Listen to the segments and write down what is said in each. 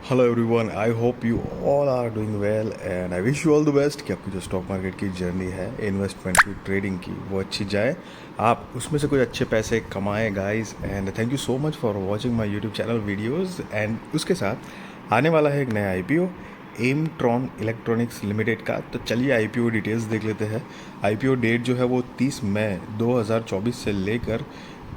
Hello everyone, I hope you all are doing well and I wish you all the best कि आपकी जो stock market की journey है investment की trading की वो अच्छी जाए, आप उसमें से कुछ अच्छे पैसे कमाएं guys. And thank you so much for watching my YouTube channel videos. And उसके साथ आने वाला है एक नया आईपीओ एमट्रॉन इलेक्ट्रॉनिक्स लिमिटेड का। तो चलिए आईपीओ डिटेल्स देख लेते हैं। आईपीओ डेट जो है वो 30 मई 2024 से लेकर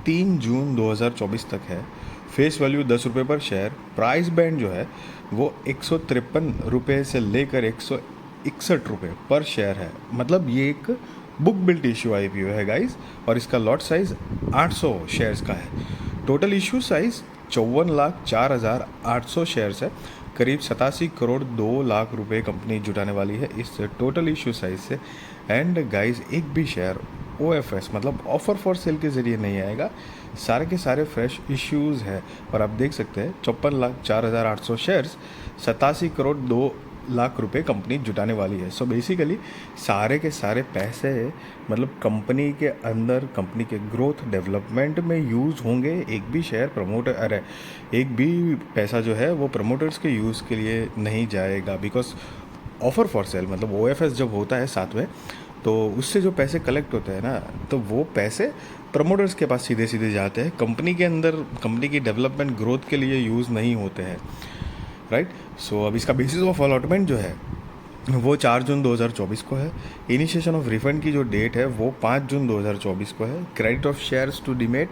3 जून 2024 तक है। फेस वैल्यू 10 रुपये पर शेयर। प्राइस बैंड जो है वो 153 रुपये से लेकर 161 रुपये पर शेयर है। मतलब ये एक बुक बिल्ट इशू आईपीओ है गाइस, और इसका लॉट साइज 800 शेयर्स का है। टोटल इशू साइज 54,04,800 शेयर्स है। करीब 87 करोड़ 2 लाख रुपए कंपनी जुटाने वाली है इस टोटल इशू साइज से। एंड गाइस एक भी शेयर OFS मतलब ऑफर फॉर सेल के ज़रिए नहीं आएगा, सारे के सारे फ्रेश इश्यूज़ है। और आप देख सकते हैं 54,04,800 शेयर्स, 87 करोड़ 2 लाख रुपए कंपनी जुटाने वाली है। सो बेसिकली सारे के सारे पैसे मतलब कंपनी के अंदर कंपनी के ग्रोथ डेवलपमेंट में यूज़ होंगे। एक भी शेयर प्रमोटर एक भी पैसा जो है वो प्रमोटर्स के यूज़ के लिए नहीं जाएगा, बिकॉज ऑफर फॉर सेल मतलब OFS जब होता है साथ में, तो उससे जो पैसे कलेक्ट होते हैं ना, तो वो पैसे प्रमोटर्स के पास सीधे सीधे जाते हैं, कंपनी के अंदर कंपनी की डेवलपमेंट ग्रोथ के लिए यूज़ नहीं होते हैं, राइट। सो अब इसका बेसिस ऑफ अलॉटमेंट जो है वो 4 जून 2024 को है। इनिशिएशन ऑफ रिफंड की जो डेट है वो 5 जून 2024 को है। Credit of shares to demat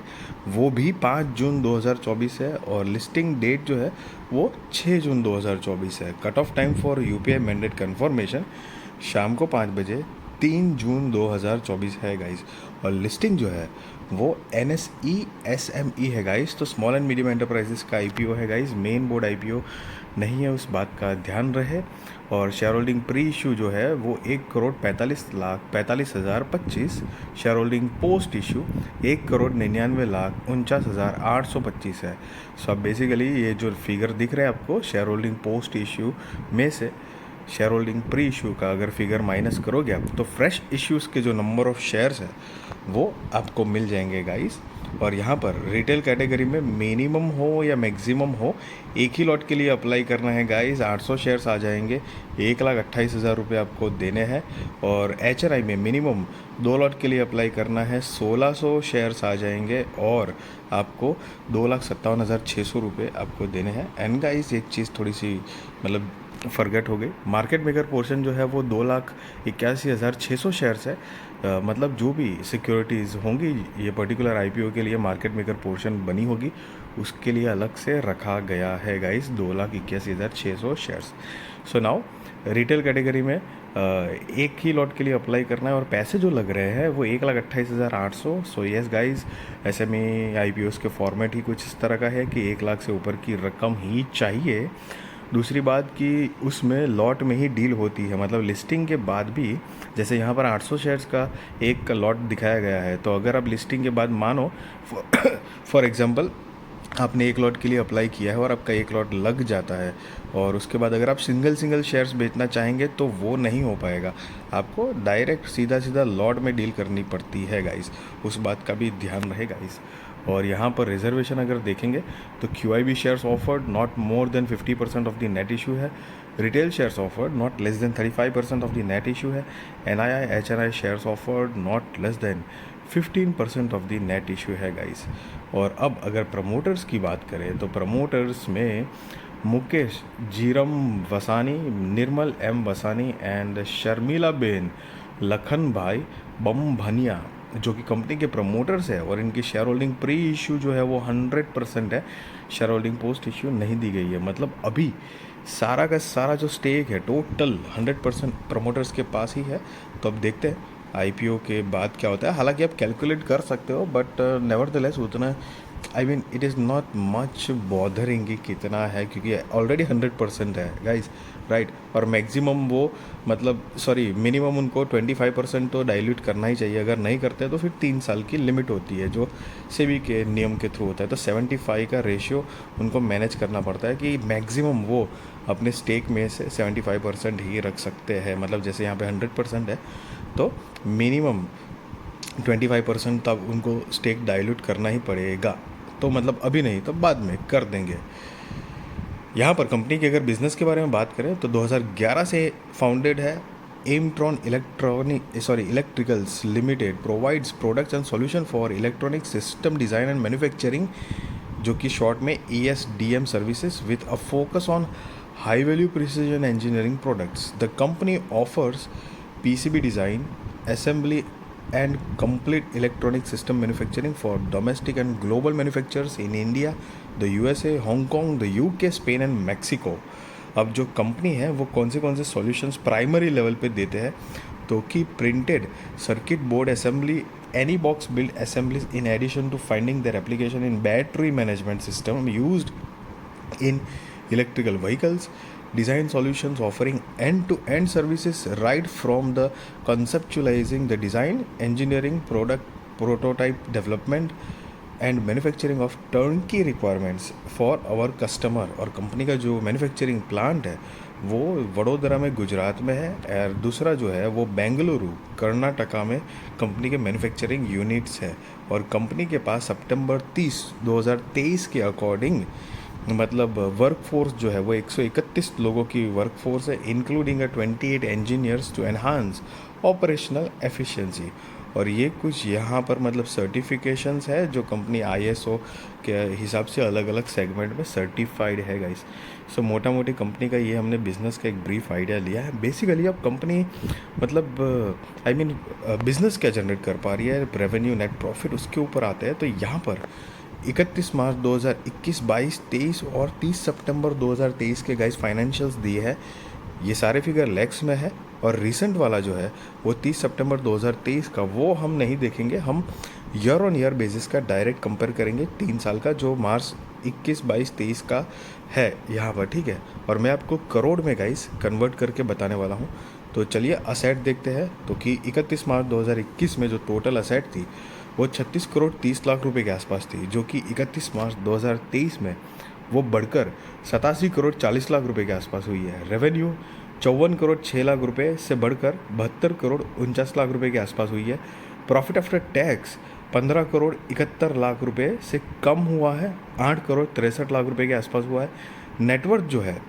वो भी 5 जून 2024 है। और लिस्टिंग डेट जो है वो 6 जून 2024 है। Cut off time for UPI mandate confirmation शाम को 5 बजे 3 जून 2024 है गाइस। और लिस्टिंग जो है वो NSE SME है गाइस। तो स्मॉल एंड मीडियम एंटरप्राइजेस का IPO है गाइस, मेन बोर्ड IPO नहीं है, उस बात का ध्यान रहे। और शेयर होल्डिंग प्री इशू जो है वो 1,45,45,025। शेयर होल्डिंग पोस्ट इशू 1,99,49,825 है। सो अब बेसिकली ये जो फिगर दिख रहा है आपको शेयर होल्डिंग पोस्ट इशू में से शेयर होल्डिंग प्री इशू का अगर फिगर माइनस करोगे आप, तो फ्रेश इश्यूज़ के जो नंबर ऑफ शेयर्स है वो आपको मिल जाएंगे गाइस। और यहाँ पर रिटेल कैटेगरी में मिनिमम हो या मैक्सिमम हो, एक ही लॉट के लिए अप्लाई करना है गाइस। 800 शेयर्स आ जाएंगे, 1,28,000 रुपये आपको देने हैं। और HNI में मिनिमम 2 लॉट के लिए अप्लाई करना है, 1,600 शेयर्स आ जाएंगे और आपको 2,57,600 रुपये आपको देने हैं। एंड गाइस एक चीज़ थोड़ी सी मतलब फॉरगेट हो गई, मार्केट मेकर पोर्शन जो है वो 2,81,600 शेयर्स है। मतलब जो भी सिक्योरिटीज़ होंगी ये पर्टिकुलर IPO के लिए मार्केट मेकर पोर्शन बनी होगी, उसके लिए अलग से रखा गया है guys 2,81,600 shares. So now retail category में एक ही लॉट के लिए अप्लाई करना है और पैसे जो लग रहे हैं वो 1,28,800। So yes guys, SME IPOs के फॉर्मेट ही कुछ इस तरह का है कि 1 लाख से ऊपर की रकम ही चाहिए। दूसरी बात कि उसमें लॉट में ही डील होती है, मतलब लिस्टिंग के बाद भी जैसे यहाँ पर 800 शेयर्स का एक का लॉट दिखाया गया है, तो अगर आप लिस्टिंग के बाद मानो फॉर एग्जांपल आपने एक लॉट के लिए अप्लाई किया है और आपका एक लॉट लग जाता है, और उसके बाद अगर आप सिंगल शेयर्स बेचना चाहेंगे तो वो नहीं हो पाएगा, आपको डायरेक्ट सीधा सीधा लॉट में डील करनी पड़ती है गाइस, उस बात का भी ध्यान रहे गाइस। और यहाँ पर रिजर्वेशन अगर देखेंगे तो QIB shares offered not more than 50% of the net issue है। Retail shares offered not less than 35% of the net issue है। NII HNI shares offered not less than 15% of the net issue है guys. और अब अगर promoters की बात करें तो प्रमोटर्स में मुकेश जीरम वसानी, निर्मल M Vasani and Sharmila Ben Lakhan भाई बम भनिया जो कि कंपनी के प्रमोटर्स है। और इनकी शेयर होल्डिंग प्री इशू जो है वो 100% है, शेयर होल्डिंग पोस्ट इशू नहीं दी गई है। मतलब अभी सारा का सारा जो स्टेक है टोटल 100% प्रमोटर्स के पास ही है। तो अब देखते हैं IPO के बाद क्या होता है। हालांकि आप कैलकुलेट कर सकते हो, बट नेवरदलेस उतना it is not much bothering कि कितना है, क्योंकि ऑलरेडी 100% है गाइस, राइट। और मैक्सिमम वो मतलब मिनिमम उनको 25% तो डाइल्यूट करना ही चाहिए। अगर नहीं करते तो फिर 3 साल की लिमिट होती है जो सेबी के नियम के थ्रू होता है। तो 75 का रेशियो उनको मैनेज करना पड़ता है कि मैक्सिमम वो अपने स्टेक में से 75% ही रख सकते हैं। मतलब जैसे यहाँ पे 100% है तो मिनिमम 25% तब उनको स्टेक डाइल्यूट करना ही पड़ेगा। तो मतलब अभी नहीं तो बाद में कर देंगे। यहाँ पर कंपनी के अगर बिजनेस के बारे में बात करें तो 2011 से फाउंडेड है। Amtron electricals limited provides products and solution for electronic system design and manufacturing, जो कि शॉर्ट में ESDM services with a focus on high value precision engineering products. The company offers PCB design, assembly and complete electronic system manufacturing for domestic and global manufacturers in India, the USA, Hong Kong, the UK, Spain and Mexico। अब जो company है वो कौन से solutions primary level पे देते हैं, तो कि printed circuit board assembly, any box build assemblies in addition to finding their application in battery management system used in electrical vehicles, design solutions offering end-to-end services right from the conceptualizing the design, engineering, product prototype development and manufacturing of turnkey requirements for our customer. और company का जो manufacturing plant है वो वडोदरा में गुजरात में है, और दूसरा जो है वो बेंगलुरु कर्नाटका में कंपनी के मैन्युफैक्चरिंग यूनिट्स है। और कंपनी के पास सितंबर 30, 2023 के अकॉर्डिंग मतलब वर्कफोर्स जो है वो 131 लोगों की वर्कफोर्स है, including 28 engineers to enhance operational efficiency. और ये कुछ यहाँ पर मतलब सर्टिफिकेशंस है जो कंपनी ISO के हिसाब से अलग अलग सेगमेंट में सर्टिफाइड है गाइस। सो मोटा मोटी कंपनी का ये हमने बिज़नेस का एक ब्रीफ आइडिया लिया है। बेसिकली अब कंपनी मतलब बिज़नेस क्या जनरेट कर पा रही है, रेवेन्यू, नेट प्रॉफिट, उसके ऊपर आते हैं। तो यहाँ पर 31 मार्च 2021, 22, 23 और 30 सितंबर 2023 के गाइस फाइनेंशियल्स दिए हैं। ये सारे फिगर लैक्स में है, और रिसेंट वाला जो है वो 30 सितंबर 2023 का वो हम नहीं देखेंगे, हम ईयर ऑन ईयर बेसिस का डायरेक्ट कंपेयर करेंगे 3 साल का, जो मार्च 21, 22, 23 का है यहाँ पर, ठीक है। और मैं आपको करोड़ में गाइस कन्वर्ट करके बताने वाला हूँ। तो चलिए असेट देखते हैं। तो कि 31 मार्च 2021 में जो टोटल असेट थी वो 36 करोड़ 30 लाख रुपए के आसपास थी, जो कि 31 मार्च 2023 में वो बढ़कर 87 करोड़ 40 लाख रुपए के आसपास हुई है। रेवेन्यू 54 करोड़ 6 लाख रुपए से बढ़कर 72 करोड़ 49 लाख रुपए के आसपास हुई है। Profit after tax 15 crore 71 lakh रुपए से कम हुआ है, 8 करोड़ 63 लाख रुपए के आसपास हुआ है। नेटवर्थ जो है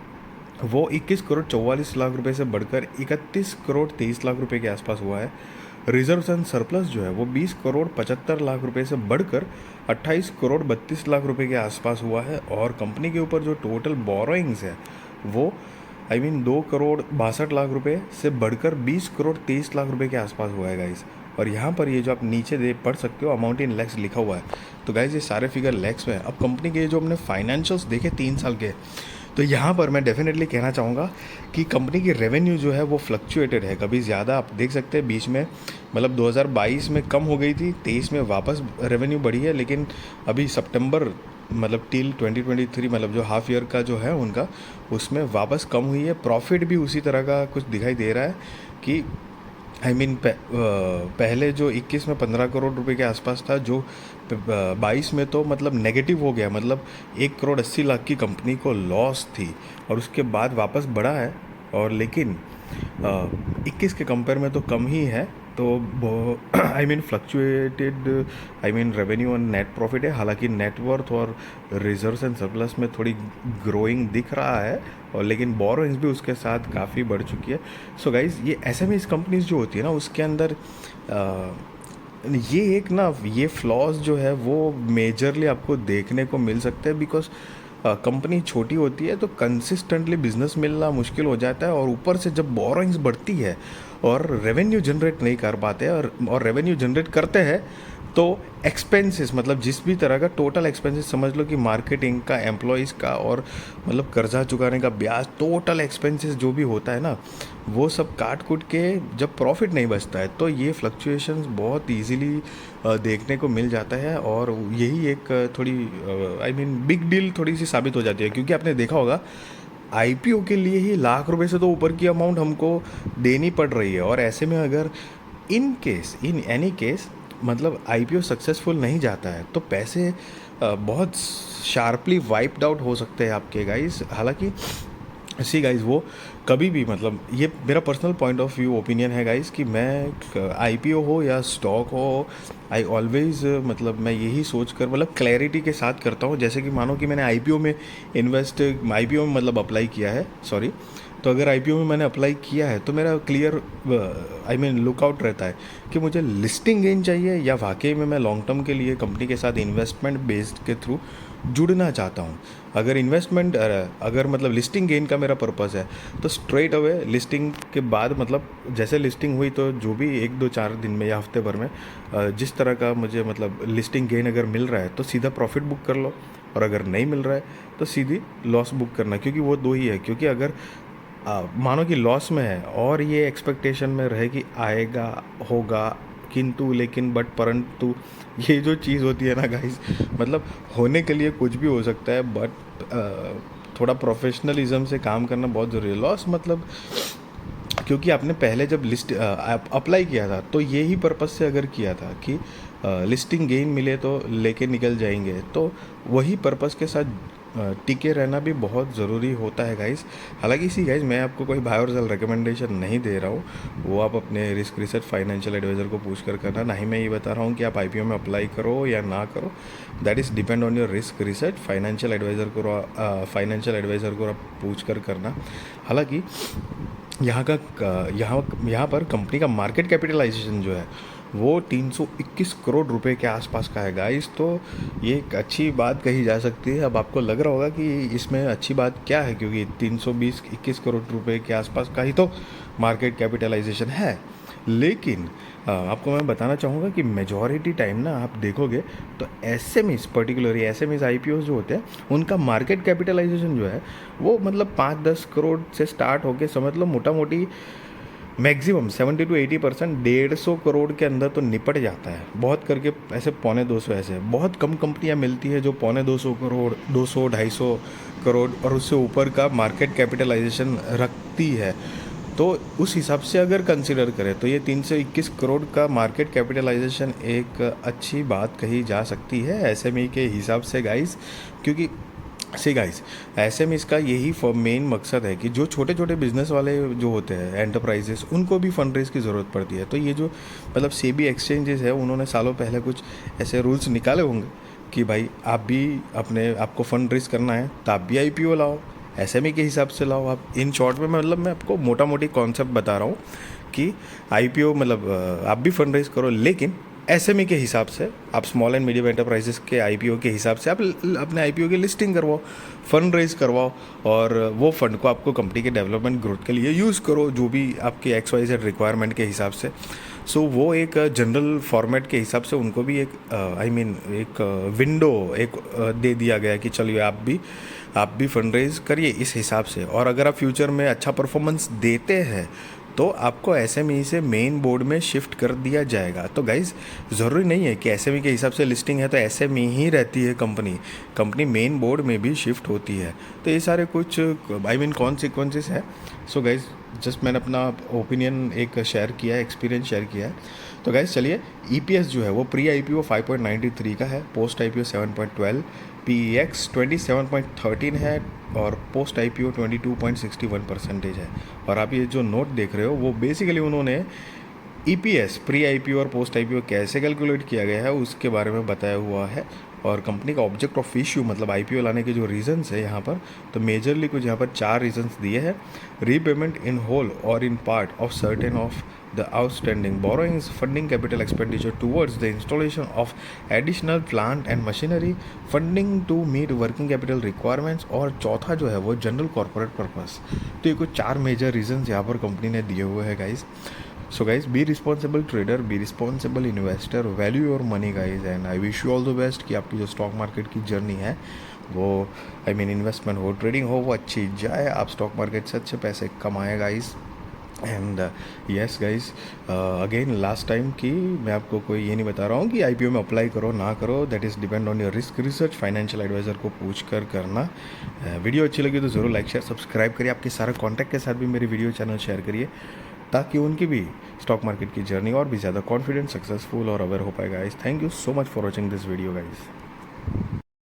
वो 21 करोड़ 44 लाख रुपए से बढ़कर 31 करोड़ 23 लाख रुपए के आसपास हुआ है। रिजर्व्स एंड सरप्लस जो है वो 20 करोड़ 75 लाख रुपए से बढ़कर 28 करोड़ 32 लाख रुपए के आसपास हुआ है। और कंपनी के ऊपर जो टोटल बोरोइंग्स है वो 2 करोड़ 62 लाख रुपए से बढ़कर 20 करोड़ 23 लाख रुपए के आसपास हुआ है गाइस। और यहाँ पर ये जो आप नीचे पढ़ सकते हो अमाउंट इन लैक्स लिखा हुआ है। तो गाइस ये सारे फिगर लैक्स में है। अब कंपनी के जो हमने फाइनेंशियल्स देखे 3 साल के, तो यहाँ पर मैं डेफिनेटली कहना चाहूँगा कि कंपनी की रेवेन्यू जो है वो फ्लक्चुएटेड है। कभी ज़्यादा आप देख सकते हैं बीच में मतलब 2022 में कम हो गई थी, 23 में वापस रेवेन्यू बढ़ी है, लेकिन अभी सितंबर मतलब टिल 2023 मतलब जो हाफ ईयर का जो है उनका उसमें वापस कम हुई है। प्रॉफिट भी उसी तरह का कुछ दिखाई दे रहा है कि पहले जो 21 में 15 करोड़ रुपए के आसपास था, जो 22 में तो मतलब नेगेटिव हो गया, मतलब 1 करोड़ 80 लाख की कंपनी को लॉस थी, और उसके बाद वापस बढ़ा है। और लेकिन 21 के कंपेयर में तो कम ही है। तो फ्लक्चुएटेड रेवेन्यू और नेट प्रॉफिट है। हालांकि नेटवर्थ और रिजर्व्स एंड सरप्लस में थोड़ी ग्रोइंग दिख रहा है, और लेकिन बोरोइंग्स भी उसके साथ काफ़ी बढ़ चुकी है। सो गाइज ये SMEs कंपनीज जो होती है ना उसके अंदर ये फ्लॉज जो है वो मेजरली आपको देखने को मिल सकते हैं, बिकॉज कंपनी छोटी होती है तो कंसिस्टेंटली बिजनेस मिलना मुश्किल हो जाता है। और ऊपर से जब बोरोइंग्स बढ़ती है और रेवेन्यू जनरेट नहीं कर पाते, और रेवेन्यू जनरेट करते हैं तो एक्सपेंसेस मतलब जिस भी तरह का टोटल एक्सपेंसेस समझ लो कि मार्केटिंग का, एम्प्लॉयज़ का, और मतलब कर्जा चुकाने का ब्याज, टोटल एक्सपेंसेस जो भी होता है ना वो सब काट कूट के जब प्रॉफिट नहीं बचता है तो ये फ्लक्चुएशंस बहुत इजीली देखने को मिल जाता है। और यही एक थोड़ी बिग डील थोड़ी सी साबित हो जाती है, क्योंकि आपने देखा होगा IPO के लिए ही लाख रुपए से तो ऊपर की अमाउंट हमको देनी पड़ रही है। और ऐसे में अगर इन एनी केस मतलब IPO सक्सेसफुल नहीं जाता है तो पैसे बहुत शार्पली वाइप्ड आउट हो सकते हैं आपके गाइस। हालांकि सी गाइज वो कभी भी मतलब ये मेरा personal point of view opinion है गाइज कि मैं आईपीओ हो या स्टॉक हो, आई ऑलवेज मतलब मैं यही सोच कर मतलब क्लैरिटी के साथ करता हूँ। जैसे कि मानो कि मैंने आईपीओ में आईपीओ में मतलब अप्लाई किया है, सॉरी, तो अगर आईपीओ में मैंने अप्लाई किया है तो मेरा क्लियर आई मीन लुकआउट रहता है कि मुझे लिस्टिंग गेन चाहिए या वाकई में मैं लॉन्ग टर्म के लिए कंपनी के साथ इन्वेस्टमेंट बेस्ड के थ्रू जुड़ना चाहता हूँ। अगर इन्वेस्टमेंट अगर मतलब लिस्टिंग गेन का मेरा पर्पस है तो स्ट्रेट अवे लिस्टिंग के बाद मतलब जैसे लिस्टिंग हुई तो जो भी 1 2 4 दिन में या हफ्ते भर में जिस तरह का मुझे मतलब लिस्टिंग गेन अगर मिल रहा है तो सीधा प्रॉफिट बुक कर लो, और अगर नहीं मिल रहा है तो सीधी लॉस बुक करना, क्योंकि वो दो ही है। क्योंकि अगर मानो कि लॉस में है और ये एक्सपेक्टेशन में रहे कि आएगा होगा किंतु लेकिन बट परंतु, ये जो चीज़ होती है ना गाइस, मतलब होने के लिए कुछ भी हो सकता है बट थोड़ा प्रोफेशनलिज्म से काम करना बहुत ज़रूरी है। लॉस मतलब क्योंकि आपने पहले जब लिस्ट अप्लाई किया था तो यही पर्पस से अगर किया था कि लिस्टिंग गेन मिले तो लेके निकल जाएंगे, तो वही पर्पस के साथ टिके रहना भी बहुत ज़रूरी होता है गाइस। हालांकि इसी गाइस मैं आपको कोई बाय और सेल रिकमेंडेशन नहीं दे रहा हूँ, वो आप अपने रिस्क रिसर्च फाइनेंशियल एडवाइज़र को पूछ कर करना। ना ही मैं ये बता रहा हूँ कि आप आईपीओ में अप्लाई करो या ना करो, that is depend on your risk research. Financial adviser को आप पूछ कर करना। हालांकि यहाँ पर कंपनी का मार्केट कैपिटलाइजेशन जो है वो 321 करोड़ रुपए के आसपास का है गाइस, तो ये एक अच्छी बात कही जा सकती है। अब आपको लग रहा होगा कि इसमें अच्छी बात क्या है, क्योंकि 321 करोड़ रुपए के आसपास का ही तो मार्केट कैपिटलाइजेशन है। लेकिन आपको मैं बताना चाहूँगा कि मेजॉरिटी टाइम ना आप देखोगे तो एसएमईज, पर्टिकुलरली एसएमईज आईपीओ जो होते हैं उनका मार्केट कैपिटलाइजेशन जो है वो मतलब 5-10 करोड़ से स्टार्ट होके समझ लो मोटा मोटी मैक्सिमम 70 to 80% 150 करोड़ के अंदर तो निपट जाता है। बहुत करके ऐसे 250 ऐसे बहुत कम कंपनियां मिलती है जो 250 करोड़ 200-250 करोड़ और उससे ऊपर का मार्केट कैपिटलाइजेशन रखती है। तो उस हिसाब से अगर कंसिडर करें तो ये 321 करोड़ का मार्केट कैपिटलाइजेशन एक अच्छी बात कही जा सकती है एसएमई के हिसाब से गाइस। क्योंकि सी गाइस ऐसे में इसका यही मेन मकसद है कि जो छोटे छोटे बिजनेस वाले जो होते हैं एंटरप्राइजेस, उनको भी फंड रेज की ज़रूरत पड़ती है। तो ये जो मतलब सेबी एक्सचेंजेस है उन्होंने सालों पहले कुछ ऐसे रूल्स निकाले होंगे कि भाई आप भी आपको फंड रेज करना है तो आप भी आईपीओ लाओ, एसएमई के हिसाब से लाओ आप। इन शॉर्ट में मतलब मैं आपको मोटा मोटी कॉन्सेप्ट बता रहा हूँ कि आईपीओ मतलब आप भी फंड रेज करो, लेकिन एसएमई के हिसाब से आप स्मॉल एंड मीडियम एंटरप्राइजेस के आईपीओ के हिसाब से आप अपने आईपीओ की लिस्टिंग करवाओ, फंड रेज करवाओ, और वो फंड को आपको कंपनी के डेवलपमेंट ग्रोथ के लिए यूज़ करो जो भी आपके XYZ रिक्वायरमेंट के हिसाब से। सो वो एक जनरल फॉर्मेट के हिसाब से उनको भी एक एक विंडो एक दे दिया गया कि चलिए आप भी फंड रेज करिए इस हिसाब से, और अगर आप फ्यूचर में अच्छा परफॉर्मेंस देते हैं तो आपको एसएमई से मेन बोर्ड में शिफ्ट कर दिया जाएगा। तो गाइज़ ज़रूरी नहीं है कि एसएमई के हिसाब से लिस्टिंग है तो एसएमई ही रहती है कंपनी मेन बोर्ड में भी शिफ्ट होती है। तो ये सारे कुछ कॉन्सिक्वेंसेस है। सो गाइज़ जस्ट मैंने अपना ओपिनियन एक शेयर किया है, एक्सपीरियंस शेयर किया है। तो गाइज़ चलिए, ईपीएस जो है वो प्री आईपीओ 5.93 का है, पोस्ट आईपीओ 7.12, पीईएक्स 27.13 है और पोस्ट आईपीओ 22.61% है। और आप ये जो नोट देख रहे हो वो बेसिकली उन्होंने ईपीएस प्री आईपीओ और पोस्ट आईपीओ कैसे कैलकुलेट किया गया है उसके बारे में बताया हुआ है। और कंपनी का ऑब्जेक्ट ऑफ इश्यू मतलब आईपीओ लाने के जो रीजंस है यहाँ पर, तो मेजरली कुछ यहाँ पर 4 रीजंस दिए हैं। रीपेमेंट इन होल और in part of certain of the outstanding borrowings, funding capital expenditure towards the installation of additional plant and machinery, funding to meet working capital requirements, और चौथा जो है वो जनरल कॉर्पोरेट पर्पस। तो ये कुछ 4 major reasons यहाँ पर कंपनी ने दिए हुए हैं guys. So guys be responsible trader, be responsible investor, value your money guys, and I wish you all the best कि आपकी जो स्टॉक मार्केट की जर्नी है वो इन्वेस्टमेंट हो, ट्रेडिंग हो, वो अच्छी जाए, आप स्टॉक मार्केट से अच्छे पैसे कमाए guys. And yes guys again last time कि मैं आपको कोई ये नहीं बता रहा हूँ कि आईपीओ में अप्लाई करो ना करो, that is depend on your risk research. Financial adviser को पूछ कर करना। वीडियो अच्छी लगी तो ज़रूर लाइक शेयर सब्सक्राइब करिए, आपके सारे कॉन्टैक्ट के साथ भी मेरी वीडियो चैनल शेयर करिए ताकि उनकी भी स्टॉक मार्केट की जर्नी और भी ज़्यादा कॉन्फिडेंट, सक्सेसफुल और अवेयर हो पाएगा guys. Thank you so much for watching this video guys.